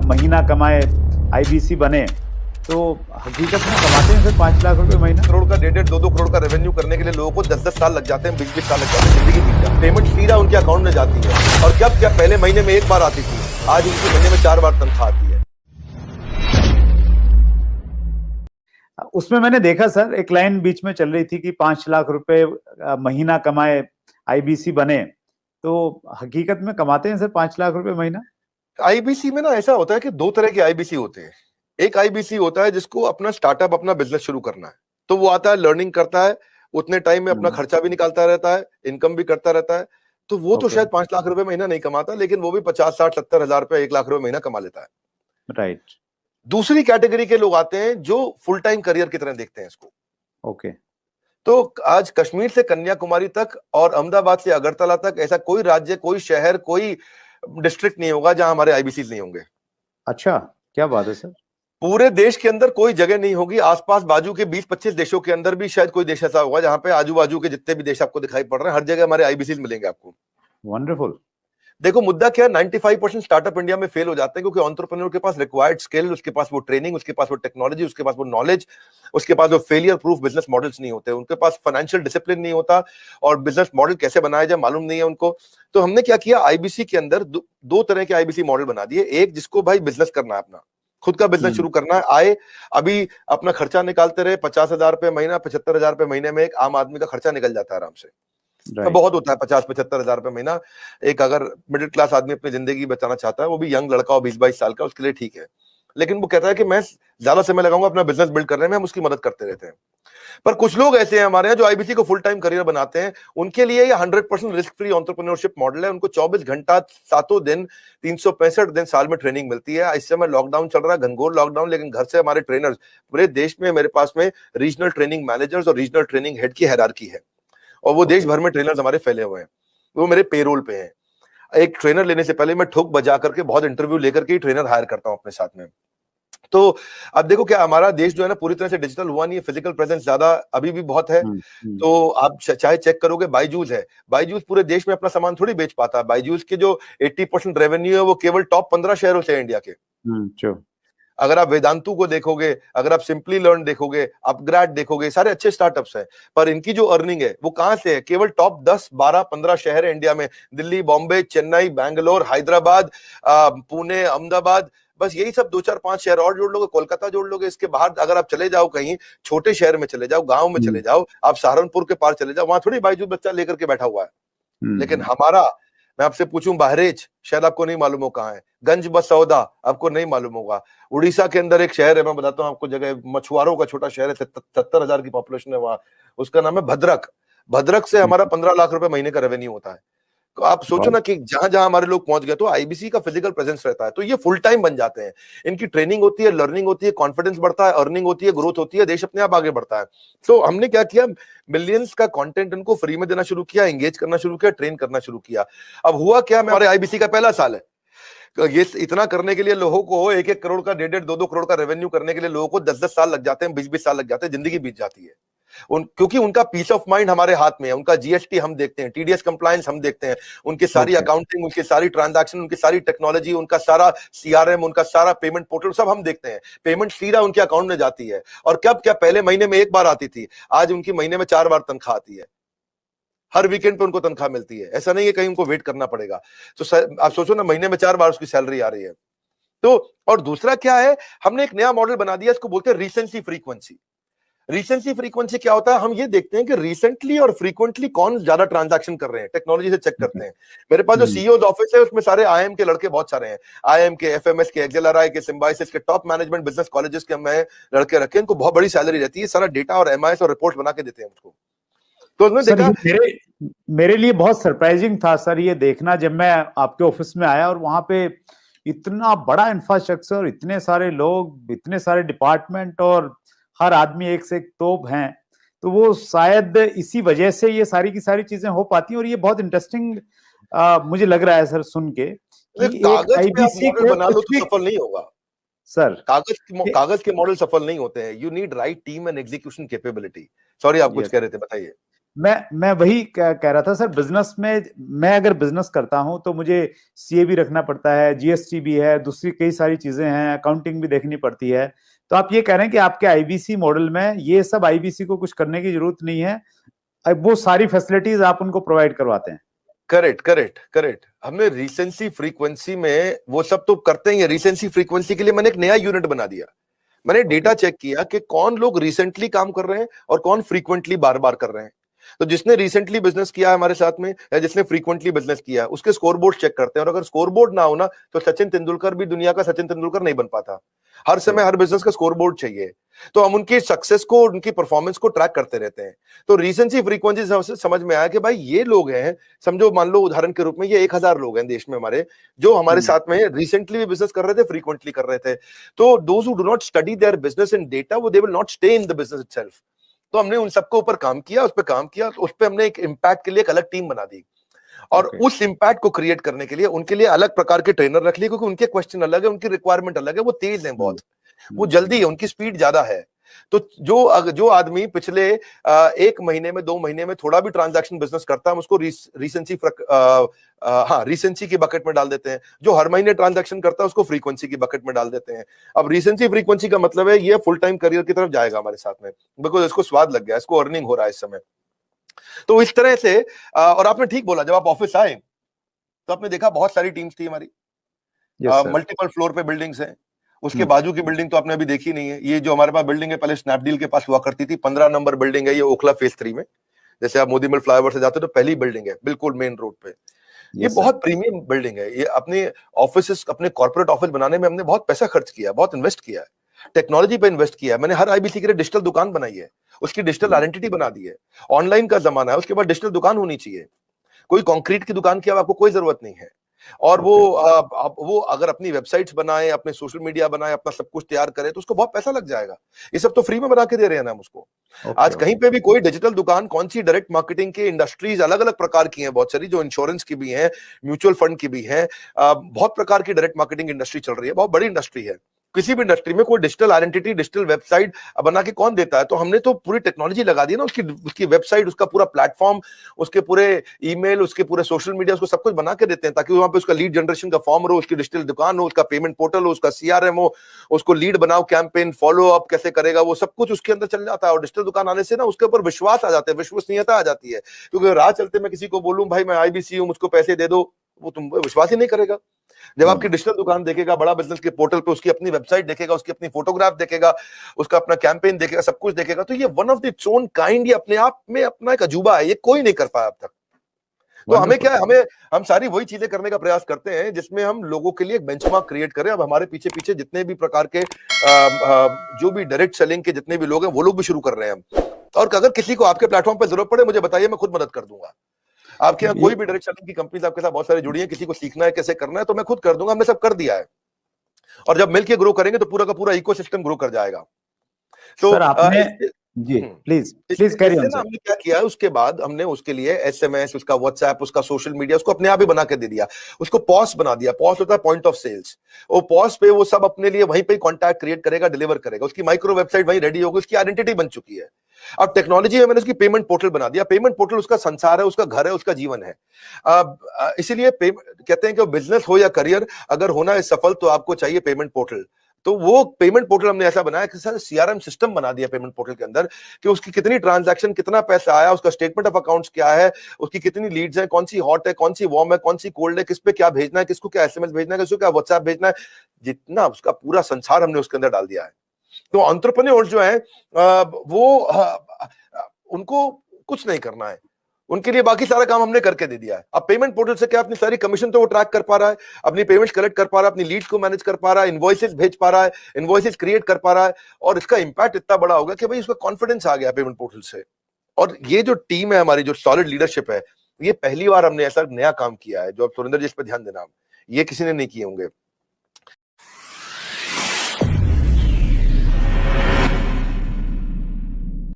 महीना कमाए, आईबीसी बने, तो हकीकत में कमाते हैं फिर 5 लाख रुपए महीना। करोड़ का 1.5-2 करोड़ का रेवेन्यू करने के लिए लोगों को 10-10 साल लग जाते हैं, 20-20 साल लग जाते हैं, जिंदगी बीत जाती है। पेमेंट सीधा उनके अकाउंट में जाती है। और जब क्या पहले महीने में एक बार आती थी, आज उनके महीने में 4 बार तनख्वाह आती है। उसमें मैंने देखा सर, एक लाइन बीच में चल रही थी कि 5 लाख रुपए महीना कमाए, आईबीसी बने, तो हकीकत में कमाते हैं सर 5 लाख रुपए महीना। आईबीसी में ना ऐसा होता है कि 2 तरह के आईबीसी होते हैं। एक आईबीसी होता है जिसको अपना स्टार्टअप, अपना बिजनेस शुरू करना है, तो वो आता है, लर्निंग करता है, उतने टाइम में अपना खर्चा भी निकालता रहता है, इनकम भी करता रहता है, तो वो तो शायद 5 लाख रुपए महीना नहीं कमाता, लेकिन वो भी 50-60-70 हजार रुपए, 1 लाख रुपए महीना कमा लेता है। राइट। दूसरी कैटेगरी के लोग आते हैं जो फुल टाइम करियर की तरह देखते हैं इसको। ओके। तो आज कश्मीर से कन्याकुमारी तक और अहमदाबाद से अगरतला तक ऐसा कोई राज्य, कोई शहर, कोई डिस्ट्रिक्ट नहीं होगा जहां हमारे आईबीसी नहीं होंगे। अच्छा, क्या बात है सर। पूरे देश के अंदर कोई जगह नहीं होगी, आसपास बाजू के 20-25 देशों के अंदर भी शायद कोई देश ऐसा होगा जहां पे आजू बाजू के जितने भी देश आपको दिखाई पड़ रहे हैं, हर जगह हमारे आईबीसी मिलेंगे आपको। वंडरफुल। देखो मुद्दा क्या है, 95% स्टार्टअप इंडिया में फेल हो जाते हैं क्योंकि एंटरप्रेन्योर के पास रिक्वायर्ड स्किल, उसके पास वो ट्रेनिंग, उसके पास वो टेक्नोलॉजी, उसके पास वो नॉलेज, उसके पास वो फेलियर प्रूफ बिजनेस मॉडल्स नहीं होते, उनके पास फाइनेंशियल डिसिप्लिन नहीं होता और बिजनेस मॉडल कैसे बनाया जाए मालूम नहीं है उनको। तो हमने क्या किया, आईबीसी के अंदर दो तरह के आईबीसी मॉडल बना दिए। एक जिसको भाई बिजनेस करना है, अपना खुद का बिजनेस शुरू करना है, आए अभी अपना खर्चा निकालते रहे, 50,000 रुपए महीना, 75,000 रुपए महीने में एक आम आदमी का खर्चा निकल जाता है आराम से। तो बहुत होता है 50-75 हजार रुपए महीना। एक अगर मिडिल क्लास आदमी अपनी जिंदगी बचाना चाहता है, वो भी यंग लड़का हो 20-22 साल का, उसके लिए ठीक है। लेकिन वो कहता है कि मैं ज्यादा समय लगाऊंगा अपना बिजनेस बिल्ड करने में, हम उसकी मदद करते रहते हैं। पर कुछ लोग ऐसे हैं हमारे यहाँ जो आईबीसी को फुल टाइम करियर बनाते हैं, उनके लिए ये 100% रिस्क फ्री एंटरप्रेन्योरशिप मॉडल है। उनको 24 घंटा 7 दिन 365 दिन साल में ट्रेनिंग मिलती है। इस समय लॉकडाउन चल रहा है, घनघोर लॉकडाउन, लेकिन घर से हमारे ट्रेनर्स पूरे देश में, मेरे पास में रीजनल ट्रेनिंग मैनेजर्स और रीजनल ट्रेनिंग हेड की हायरार्की है और वो देश भर में ट्रेनर्स हमारे फैले हुए हैं, वो मेरे पेरोल पे हैं। एक ट्रेनर लेने से पहले मैं ठोक बजा करके बहुत इंटरव्यू लेकर के ट्रेनर हायर करता हूं अपने साथ में। तो अब देखो क्या हमारा देश जो है ना पूरी तरह से डिजिटल हुआ नहीं है, फिजिकल प्रेजेंस ज्यादा अभी भी बहुत है। तो आप चाहे चेक करोगे, बायजूस है, बायजूस पूरे देश में अपना सामान थोड़ी बेच पाता है। बायजूस के जो 80% रेवेन्यू है वो केवल टॉप 15 शहरों से है इंडिया के। अगर आप वेदांतु को देखोगे, अगर आप सिंपली लर्न देखोगे, अपग्रेड देखोगे, सारे अच्छे स्टार्टअप्स हैं, पर इनकी जो अर्निंग है वो कहां से है, केवल टॉप 10, 12, 15 शहर है इंडिया में, दिल्ली, बॉम्बे, चेन्नई, बैंगलोर, हैदराबाद, पुणे, अहमदाबाद, बस यही सब 2-4-5 शहर और जोड़ लोगे, कोलकाता जोड़ लोगे। इसके बाहर अगर आप चले जाओ, कहीं छोटे शहर में चले जाओ, गांव में चले जाओ, आप सहारनपुर के पार चले जाओ, वहां थोड़ी बायजूस बच्चा लेकर के बैठा हुआ है। लेकिन हमारा, मैं आपसे पूछूं, बहरेच शायद आपको नहीं मालूम हो कहां है, गंज बसौदा आपको नहीं मालूम होगा, उड़ीसा के अंदर एक शहर है, मैं बताता हूं आपको जगह, मछुआरों का छोटा शहर है, 70,000 की पॉपुलेशन है वहां, उसका नाम है भद्रक। भद्रक से हमारा 15 लाख रुपए महीने का रेवेन्यू होता है। तो आप सोचो ना कि जहां जहां हमारे लोग पहुंच गए, तो आईबीसी का फिजिकल प्रेजेंस रहता है, तो ये फुल टाइम बन जाते हैं। इनकी ट्रेनिंग होती है, लर्निंग होती है, कॉन्फिडेंस बढ़ता है, अर्निंग होती है, ग्रोथ होती है, देश अपने आप आगे बढ़ता है। तो हमने क्या किया, मिलियंस का कंटेंट इनको फ्री में देना शुरू किया, एंगेज करना शुरू किया, ट्रेन करना शुरू किया। अब हुआ क्या, हमारे आईबीसी का पहला साल है, ये इतना करने के लिए लोगों को 1-1 करोड़ का, 1.5-2 करोड़ का रेवेन्यू करने के लिए लोगों को 10-10 साल लग जाते हैं, 20-20 साल लग जाते हैं, जिंदगी बीत जाती है। क्योंकि उनका पीस ऑफ माइंड हमारे हाथ में है, उनका जीएसटी हम देखते हैं, टीडीएस कंप्लायंस हम देखते हैं, उनकी सारी अकाउंटिंग, उनकी सारी ट्रांजैक्शन, उनकी सारी टेक्नोलॉजी, उनका सारा सीआरएम, उनका सारा पेमेंट पोर्टल सब हम देखते हैं। पेमेंट सीधा उनके अकाउंट में जाती है और कब क्या, पहले महीने में एक बार आती थी, आज उनकी महीने में 4 बार तनख्वाह आती है। हर वीकेंड पे उनको तनख्वाह मिलती है, ऐसा नहीं है कहीं उनको वेट करना पड़ेगा। तो आप सोचो ना, महीने में 4 बार उसकी सैलरी आ रही है। तो और दूसरा क्या है, हमने एक नया मॉडल बना दिया, इसको बोलते हैं रीसेंसी फ्रीक्वेंसी। रीसेंसी फ्रीक्वेंसी क्या होता है, हम ये देखते हैं कि रिसेंटली और फ्रीक्वेंटली कौन ज्यादा ट्रांजैक्शन कर रहे हैं, टेक्नोलॉजी से चेक करते हैं। मेरे पास जो सीईओ ऑफिस है उसमें सारे आईएम के लड़के बहुत सारे हैं, आईएम के, एफएमएस के, एक्सेलआरआई के, सिम्बायोसिस के, टॉप मैनेजमेंट बिजनेस कॉलेजेस के मैं लड़के रखे, इनको बहुत बड़ी सैलरी रहती है, सारा डेटा और एमआईएस और रिपोर्ट बना के देते हैं उसको। तो उसने देखा, मेरे लिए बहुत सरप्राइजिंग था सर ये देखना, जब मैं आपके ऑफिस में आया और वहां पे इतना बड़ा इंफ्रास्ट्रक्चर, इतने सारे लोग, इतने सारे डिपार्टमेंट और हर आदमी एक से एक तोप हैं, तो वो शायद इसी वजह से ये सारी की सारी चीजें हो पाती हैं। और ये बहुत इंटरेस्टिंग मुझे लग रहा है सर सुन के कि एक आईबीसी को बना लो तो सफल नहीं होगा सर, कागज के मॉडल सफल नहीं होते हैं। You need right team and execution capability. Sorry, आप कुछ कह रहे थे, बताइए। मैं वही कह रहा था सर, बिजनेस में मैं अगर बिजनेस करता हूं तो मुझे सीए भी रखना पड़ता है, जीएसटी भी है, दूसरी कई सारी चीजें हैं, अकाउंटिंग भी देखनी पड़ती है। तो आप ये कह रहे हैं कि आपके आईबीसी मॉडल में ये सब आईबीसी को कुछ करने की जरूरत नहीं है, अब वो सारी फैसिलिटीज आप उनको प्रोवाइड करवाते हैं। Correct correct correct. हमने रिसेंसी फ्रीक्वेंसी में वो सब तो करते ही है। रिसेंसी फ्रीक्वेंसी के लिए मैंने एक नया यूनिट बना दिया। मैंने डेटा चेक किया कि कौन लोग रिसेंटली काम कर रहे हैं और कौन फ्रीक्वेंटली बार बार कर रहे हैं। तो जिसने रिसेंटली बिजनेस किया है हमारे साथ में या जिसने फ्रीक्वेंटली बिजनेस किया है उसके स्कोर बोर्ड चेक करते हैं, और अगर स्कोर बोर्ड ना हो ना तो सचिन तेंदुलकर भी दुनिया का सचिन तेंदुलकर नहीं बन पाता। हर समय हर बिजनेस का स्कोर बोर्ड चाहिए। तो हम उनकी सक्सेस को, उनकी परफॉर्मेंस को ट्रैक करते रहते हैं। तो रिसेंसी फ्रीक्वेंसी से समझ में आया कि भाई ये लोग हैं, समझो मान लो उदाहरण के रूप में ये 1000 लोग हैं देश में हमारे, जो हमारे साथ में रिसेंटली भी बिजनेस कर रहे थे, फ्रीक्वेंटली कर रहे थे। तो those who do not study their business in data, वो they will not stay in the business itself. तो हमने उन सबके ऊपर काम किया, उस पर काम किया, तो उस पर हमने एक इम्पैक्ट के लिए एक अलग टीम बना दी, और उस इम्पैक्ट को क्रिएट करने के लिए उनके लिए अलग प्रकार के ट्रेनर रख लिए, क्योंकि उनके क्वेश्चन अलग है, उनकी रिक्वायरमेंट अलग है, वो तेज है बहुत, वो जल्दी है, उनकी स्पीड ज्यादा है। तो जो आदमी पिछले 1 महीने में 2 महीने में थोड़ा भी ट्रांजैक्शन बिजनेस करता है, हम उसको रिसेंसी की बकेट में डाल देते हैं। जो हर महीने ट्रांजैक्शन करता है उसको फ्रीक्वेंसी की बकेट में डाल देते हैं। अब रिसेंसी फ्रीक्वेंसी का मतलब है ये फुल टाइम करियर की तरफ जाएगा हमारे साथ में, बिकॉज इसको स्वाद लग गया, इसको अर्निंग हो रहा है इस समय। तो इस तरह से और आपने ठीक बोला, जब आप ऑफिस आए तो आपने देखा बहुत सारी टीम्स थी हमारी, मल्टीपल फ्लोर पे बिल्डिंग्स हैं। उसके बाजू की बिल्डिंग तो आपने अभी देखी नहीं है। ये जो हमारे पास बिल्डिंग है पहले स्नैपडील के पास हुआ करती थी, 15 नंबर बिल्डिंग है, ये ओखला फेज 3 में। जैसे आप मोदी मिल फ्लाईओवर से जाते हो तो पहली बिल्डिंग है बिल्कुल मेन रोड पे। ये बहुत प्रीमियम बिल्डिंग है। ये अपने ऑफिस, अपने कॉर्पोरेट ऑफिस बनाने में हमने बहुत पैसा खर्च किया, बहुत इन्वेस्ट किया है, टेक्नोलॉजी पे इन्वेस्ट किया है। मैंने हर आईबीसी के लिए डिजिटल दुकान बनाई है, उसकी डिजिटल आइडेंटिटी बना दी है। ऑनलाइन का जमाना है, उसके बाद डिजिटल दुकान होनी चाहिए। कोई कंक्रीट की दुकान की आपको कोई जरूरत नहीं है। और वो अगर अपनी वेबसाइट्स बनाए, अपने सोशल मीडिया बनाए, अपना सब कुछ तैयार करे तो उसको बहुत पैसा लग जाएगा। ये सब तो फ्री में बना के दे रहे हैं ना हम उसको। आज कहीं पे भी कोई डिजिटल दुकान, कौन सी डायरेक्ट मार्केटिंग की इंडस्ट्रीज अलग अलग प्रकार की हैं, बहुत सारी, जो इंश्योरेंस की भी हैं, म्यूचुअल फंड की भी हैं, बहुत प्रकार की डायरेक्ट मार्केटिंग इंडस्ट्री चल रही है, बहुत बड़ी इंडस्ट्री है। किसी भी इंडस्ट्री में कोई डिजिटल आइडेंटिटी, डिजिटल वेबसाइट बना के कौन देता है? तो हमने तो पूरी टेक्नोलॉजी लगा दी ना, उसकी वेबसाइट, उसका पूरा प्लेटफॉर्म, उसके पूरे ईमेल, उसके पूरे सोशल मीडिया, उसको सब कुछ बना के देते हैं, ताकि वहां पे उसका लीड जनरेशन का फॉर्म हो, उसकी डिजिटल दुकान हो, उसका पेमेंट पोर्टल हो, उसका सीआरएम हो, उसको लीड बनाओ, कैंपेन फॉलो अप कैसे करेगा, वो सब कुछ उसके अंदर चल जाता है। और डिजिटल दुकान आने से ना उसके ऊपर विश्वास आ जाता है, विश्वसनीयता आ जाती है। क्योंकि राह चलते मैं किसी को बोलूं भाई मैं आईबीसी हूं, मुझको पैसे दे दो, वो तुम विश्वास ही नहीं करेगा। जब आपकी डिजिटल दुकान देखेगा, बड़ा बिजनेस के पोर्टल पे उसकी अपनी वेबसाइट देखेगा, उसकी अपनी फोटोग्राफ देखेगा, उसका अपना कैंपेन देखेगा, सब कुछ देखेगा, तो ये one of the its own kind, ये अपने आप में अपना एक अजूबा है, ये कोई नहीं कर पाया अब तक। तो हमें क्या है, हम सारी वही चीजें करने का प्रयास करते हैं जिसमें हम लोगों के लिए एक बेंचमार्क क्रिएट करें। अब हमारे पीछे पीछे जितने भी प्रकार के जो भी डायरेक्ट सेलिंग के जितने भी लोग हैं वो लोग भी शुरू कर रहे हैं हम। और अगर किसी को आपके प्लेटफॉर्म पर जरूरत पड़े मुझे बताइए, मैं खुद मदद कर दूंगा। आपके यहाँ कोई भी डायरेक्ट सेलिंग की कंपनीज आपके साथ बहुत सारी जुड़ी है, किसी को सीखना है कैसे करना है तो मैं खुद कर दूंगा, हमने सब कर दिया है। और जब मिलकर ग्रो करेंगे तो पूरा का पूरा इकोसिस्टम ग्रो कर जाएगा। तो सर आपने जी प्लीज कैरी ऑन सर। हमने क्या किया, उसके बाद हमने उसके लिए एसएमएस, उसका व्हाट्सएप, उसका सोशल मीडिया, उसको अपने आप ही बना के दे दिया। उसको पॉस बना दिया। पॉस होता है पॉइंट ऑफ सेल्स। वो पॉस पे वो सब अपने लिए वहीं पे कॉन्टैक्ट क्रिएट करेगा, डिलीवर करेगा। उसकी माइक्रो वेबसाइट वहीं रेडी होगी, उसकी आइडेंटिटी बन चुकी है। अब टेक्नोलॉजी में मैंने उसकी पेमेंट पोर्टल बना दिया। पेमेंट पोर्टल उसका संसार है, उसका घर है, उसका जीवन है। इसीलिए कहते हैं कि बिजनेस हो या करियर, अगर होना है सफल तो आपको चाहिए पेमेंट पोर्टल। तो वो पेमेंट पोर्टल हमने ऐसा बनाया कि सर सीआरएम सिस्टम बना दिया पेमेंट पोर्टल के अंदर, कि उसकी कितनी ट्रांजैक्शन, कितना पैसा आया, उसका स्टेटमेंट ऑफ अकाउंट्स क्या है, उसकी कितनी लीड्स हैं, कौन सी हॉट है, कौन सी वार्म है, कौन सी कोल्ड है, किस पे क्या भेजना है, किसको क्या एसएमएस भेजना है, किसको क्या व्हाट्सएप भेजना है, जितना उसका पूरा संसार हमने उसके अंदर डाल दिया है। तो एंटरप्रेन्योर जो है उनको कुछ नहीं करना है, उनके लिए बाकी सारा काम हमने करके दे दिया है। अब पेमेंट पोर्टल से क्या, अपनी सारी कमीशन तो वो ट्रैक कर पा रहा है, अपनी पेमेंट्स कलेक्ट कर पा रहा है, अपनी लीड्स को मैनेज कर पा रहा है, इनवॉइसेस भेज पा रहा है, इनवॉइसेस क्रिएट कर पा रहा है। और इसका इंपैक्ट इतना बड़ा होगा कि भाई उसका कॉन्फिडेंस आ गया पेमेंट पोर्टल से। और ये जो टीम है हमारी, जो सॉलिड लीडरशिप है, ये पहली बार हमने ऐसा नया काम किया है। जो अब सुरेंद्र जी इस पर ध्यान देना, ये किसी ने नहीं किए होंगे।